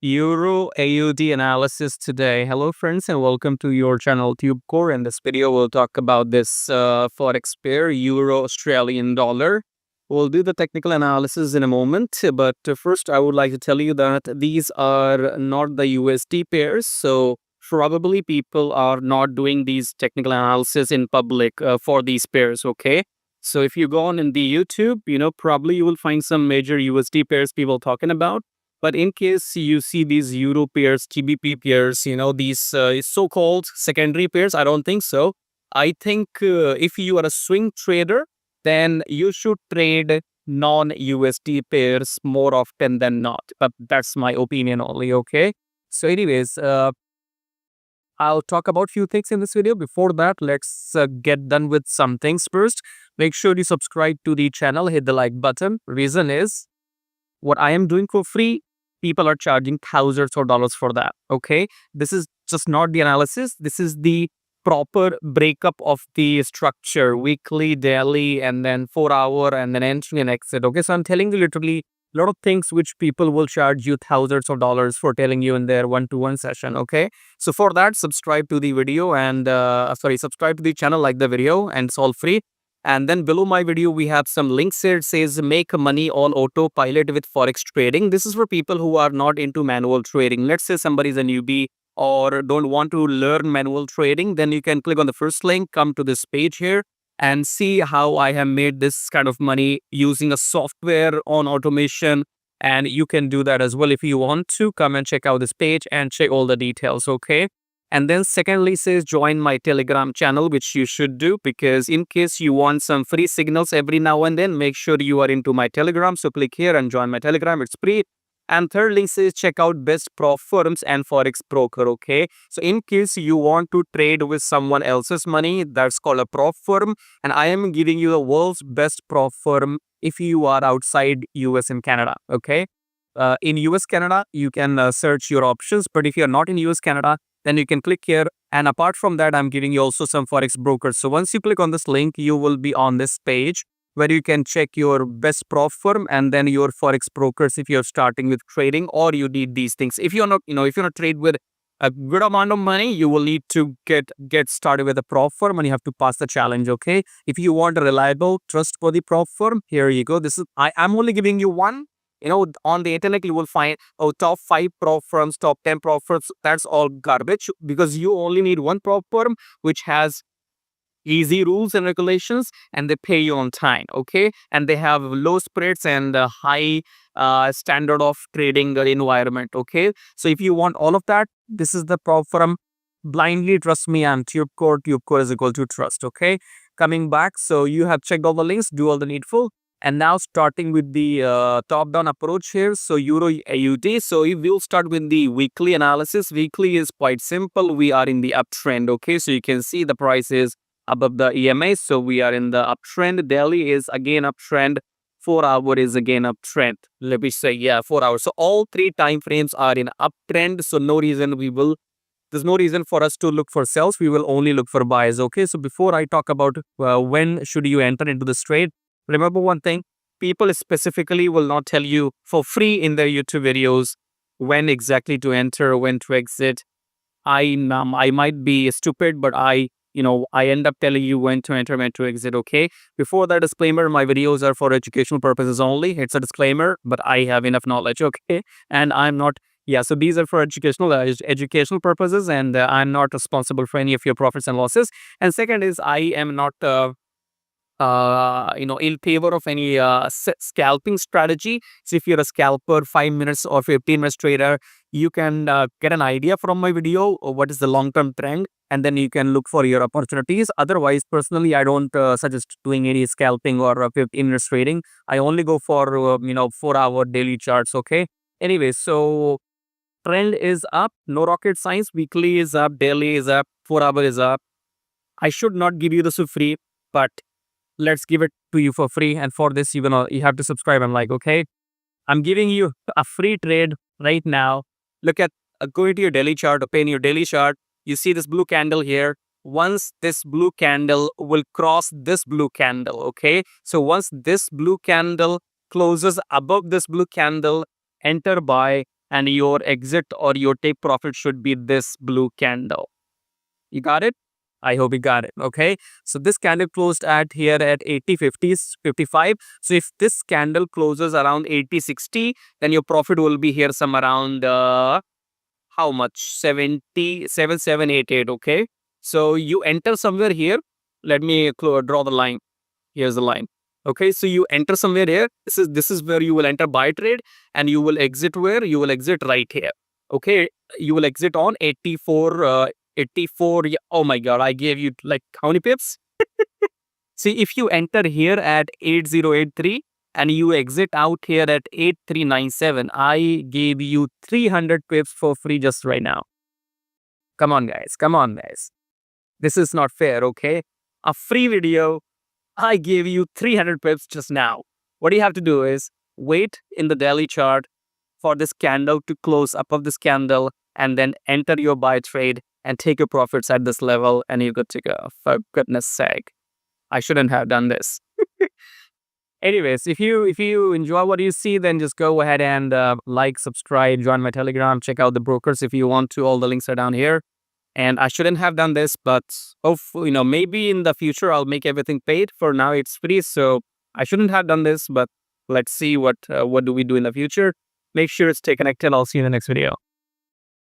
Euro AUD analysis today. Hello friends and welcome to your channel TubeCore. In this video we'll talk about this forex pair Euro Australian dollar. We'll do the technical analysis in a moment, but first I would like to tell you that these are not the USD pairs, so probably people are not doing these technical analysis in public for these pairs, okay? So if you go on in the YouTube, probably you will find some major USD pairs people talking about. But in case you see these Euro pairs, GBP pairs, these so-called secondary pairs, I don't think so. I think if you are a swing trader, then you should trade non-USD pairs more often than not. But that's my opinion only, okay? So anyways, I'll talk about few things in this video. Before that, let's get done with some things first. Make sure you subscribe to the channel, hit the like button. Reason is, what I am doing for free, people are charging thousands of dollars for that, okay? This is just not the analysis. This is the proper breakup of the structure, weekly, daily, and then 4-hour, and then entry and exit, okay? So I'm telling you literally a lot of things which people will charge you thousands of dollars for telling you in their one-to-one session, okay? So for that, subscribe to the video and, subscribe to the channel, like the video, and it's all free. And then below my video, we have some links here. It says make money on autopilot with forex trading. This is for people who are not into manual trading. Let's say somebody's a newbie or don't want to learn manual trading. Then you can click on the first link, come to this page here and see how I have made this kind of money using a software on automation. And you can do that as well if you want to. Come and check out this page and check all the details, okay? And then secondly says join my Telegram channel, which you should do, because in case you want some free signals every now and then, make sure you are into my Telegram. So click here and join my Telegram. It's free. And thirdly says check out best prop firms and forex broker, okay? So in case you want to trade with someone else's money, that's called a prop firm. And I am giving you the world's best prop firm if you are outside US and Canada, okay? In US, Canada, you can search your options. But if you're not in US, Canada, then you can click here. And apart from that, I'm giving you also some forex brokers. So once you click on this link, you will be on this page where you can check your best prop firm and then your forex brokers if you're starting with trading or you need these things. If you're not, if you're not trade with a good amount of money, you will need to get started with a prop firm and you have to pass the challenge, okay? If you want a reliable, trustworthy prop firm, here you go. This is I'm only giving you one. On the internet, you will find top 5 prop firms, top 10 prop firms. That's all garbage because you only need one prop firm which has easy rules and regulations and they pay you on time, okay? And they have low spreads and a high standard of trading environment, okay? So if you want all of that, this is the prop firm. Blindly trust me, I'm TubeCore. TubeCore is equal to trust, okay? Coming back, so you have checked all the links, do all the needful. And now starting with the top-down approach here, so Euro AUD. So we'll start with the weekly analysis. Weekly is quite simple. We are in the uptrend, okay? So you can see the price is above the EMA. So we are in the uptrend. Daily is again uptrend. 4-hour is again uptrend. Let me say, yeah, 4 hours. So all 3 time frames are in uptrend. So there's no reason for us to look for sells. We will only look for buys, okay? So before I talk about when should you enter into this trade, remember one thing, people specifically will not tell you for free in their YouTube videos when exactly to enter, when to exit. I might be stupid, but I end up telling you when to enter, when to exit, okay? Before that disclaimer, my videos are for educational purposes only. It's a disclaimer, but I have enough knowledge, okay? And I'm not, so these are for educational purposes and I'm not responsible for any of your profits and losses. And second is I am not in favor of any scalping strategy. So if you're a scalper, 5 minutes or 15 minutes trader, you can get an idea from my video of what is the long-term trend and then you can look for your opportunities. Otherwise, personally, I don't suggest doing any scalping or 15 minutes trading. I only go for 4-hour daily charts, okay? Anyway, so trend is up, no rocket science. Weekly is up, daily is up, 4-hour is up. I should not give you this for free, but let's give it to you for free. And for this, you have to subscribe. I'm like, okay, I'm giving you a free trade right now. Look at, go into your daily chart, open your daily chart. You see this blue candle here. Once this blue candle will cross this blue candle, okay? So once this blue candle closes above this blue candle, enter buy and your exit or your take profit should be this blue candle. You got it? I hope you got it. Okay. So this candle closed at here at 80.55. So if this candle closes around 80.60, then your profit will be here some around how much? 77.88. Okay. So you enter somewhere here. Let me draw the line. Here's the line. Okay, so you enter somewhere here. This is where you will enter buy trade, and you will exit where? You will exit right here. Okay, you will exit on 84. 84. Yeah, oh my god, I gave you like how many pips? See, if you enter here at 8083 and you exit out here at 8397, I gave you 300 pips for free just right now. Come on, guys. Come on, guys. This is not fair, okay? A free video. I gave you 300 pips just now. What you have to do is wait in the daily chart for this candle to close above this candle and then enter your buy trade and take your profits at this level and you're good to go. For goodness sake. I shouldn't have done this. Anyways, if you enjoy what you see, then just go ahead and like, subscribe, join my Telegram, check out the brokers if you want to. All the links are down here. And I shouldn't have done this, but hopefully, maybe in the future I'll make everything paid. For now, it's free, so I shouldn't have done this. But let's see what do we do in the future. Make sure to stay connected. I'll see you in the next video.